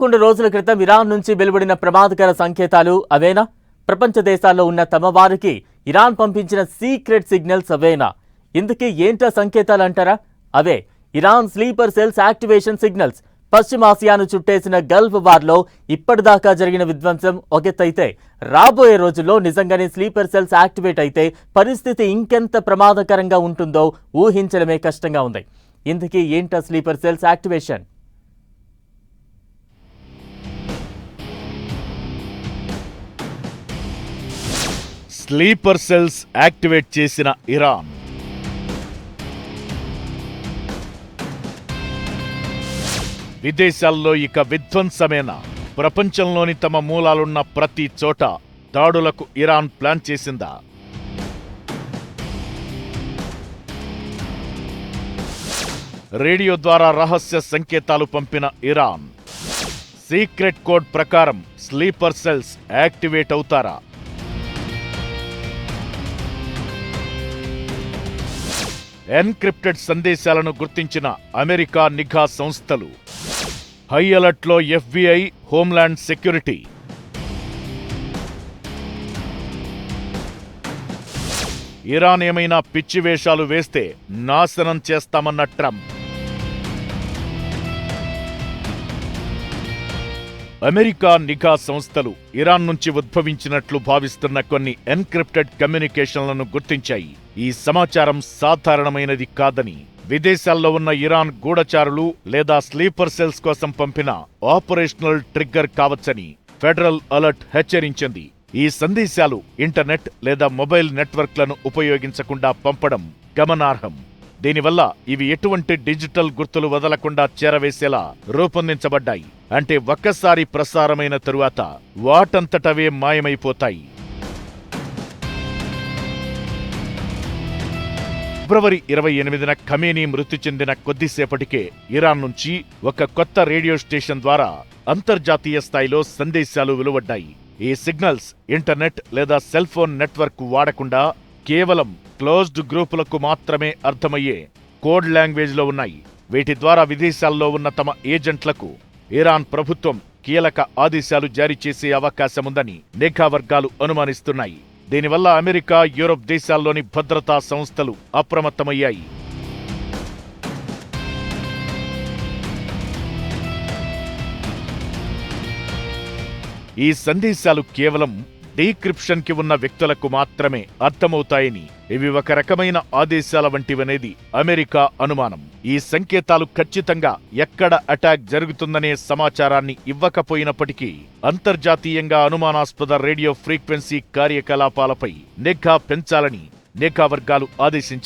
కొన్ని రోజుల క్రితం ఇరాన్ నుంచి వెలువడిన ప్రమాదకర సంకేతాలు అవేనా? ప్రపంచ దేశాల్లో ఉన్న తమ వారికి ఇరాన్ పంపించిన సీక్రెట్ సిగ్నల్స్ అవేనా? ఇందుకే ఏంటా సంకేతాలు అంటారా? అవే Iran sleeper cells activation signals. పశ్చిమాసియాను చుట్టేసిన గల్ఫ్ వార్లో ఇప్పటిదాకా జరిగిన విధ్వంసం ఒకెత్తైతే, రాబోయే రోజుల్లో నిజంగానే స్లీపర్ సెల్స్ యాక్టివేట్ అయితే పరిస్థితి ఇంకెంత ప్రమాదకరంగా ఉంటుందో ఊహించడమే కష్టంగా ఉంది. ఇందుకే ఏంటా sleeper cells activation? Sleeper cells activate చేసిన ఇరాన్. విదేశాల్లో ఇక విధ్వంసమేనా? ప్రపంచంలోని తమ మూలాలున్న ప్రతి చోట దాడులకు ఇరాన్ ప్లాన్ చేసిందా? రేడియో ద్వారా రహస్య సంకేతాలు పంపిన ఇరాన్ సీక్రెట్ కోడ్ ప్రకారం స్లీపర్ సెల్స్ యాక్టివేట్ అవుతారా? ఎన్క్రిప్టెడ్ సందేశాలను గుర్తించిన అమెరికా నిఘా సంస్థలు, హై అలర్ట్లో FBI, హోంల్యాండ్ సెక్యూరిటీ. ఇరాన్ ఏమైనా పిచ్చి వేషాలు వేస్తే నాశనం చేస్తామన్న ట్రంప్. అమెరికా నిఘా సంస్థలు ఇరాన్ నుంచి ఉద్భవించినట్లు భావిస్తున్న కొన్ని ఎన్క్రిప్టెడ్ కమ్యూనికేషన్లను గుర్తించాయి. ఈ సమాచారం సాధారణమైనది కాదని, విదేశాల్లో ఉన్న ఇరాన్ గూఢచారులు లేదా స్లీపర్ సెల్స్ కోసం పంపిన ఆపరేషనల్ ట్రిగ్గర్ కావచ్చని ఫెడరల్ అలర్ట్ హెచ్చరించింది. ఈ సందేశాలు ఇంటర్నెట్ లేదా మొబైల్ నెట్వర్క్లను ఉపయోగించకుండా పంపడం గమనార్హం. దీనివల్ల ఇవి ఎటువంటి డిజిటల్ గుర్తులు వదలకుండా చేరవేసేలా రూపొందించబడ్డాయి. అంటే ఒక్కసారి ప్రసారమైన తరువాత వాటంతటవే మాయమైపోతాయి. ఫిబ్రవరి 28న ఖమేనీ మృతి చెందిన కొద్దిసేపటికే ఇరాన్ నుంచి ఒక కొత్త రేడియో స్టేషన్ ద్వారా అంతర్జాతీయ స్థాయిలో సందేశాలు వెలువడ్డాయి. ఈ సిగ్నల్స్ ఇంటర్నెట్ లేదా సెల్ ఫోన్ నెట్వర్క్ వాడకుండా కేవలం క్లోజ్డ్ గ్రూపులకు మాత్రమే అర్థమయ్యే కోడ్ లాంగ్వేజ్లో ఉన్నాయి. వీటి ద్వారా విదేశాల్లో ఉన్న తమ ఏజెంట్లకు ఇరాన్ ప్రభుత్వం కీలక ఆదేశాలు జారీ చేసే అవకాశముందని నిఘా వర్గాలు అనుమానిస్తున్నాయి. దీనివల్ల అమెరికా, యూరప్ దేశాల్లోని భద్రతా సంస్థలు అప్రమత్తమయ్యాయి. ఈ సందేశాలు కేవలం డీక్రిప్షన్ కి ఉన్న వ్యక్తులకు మాత్రమే అర్థమవుతాయని, ఇవి ఒక రకమైన ఆదేశాల వంటివనేది అమెరికా అనుమానం. ఈ సంకేతాలు ఖచ్చితంగా ఎక్కడ అటాక్ జరుగుతుందనే సమాచారాన్ని ఇవ్వకపోయినప్పటికీ అంతర్జాతీయంగా అనుమానాస్పద రేడియో ఫ్రీక్వెన్సీ కార్యకలాపాలపై నిఘా పెంచాలని నిఘా వర్గాలు ఆదేశించాయి.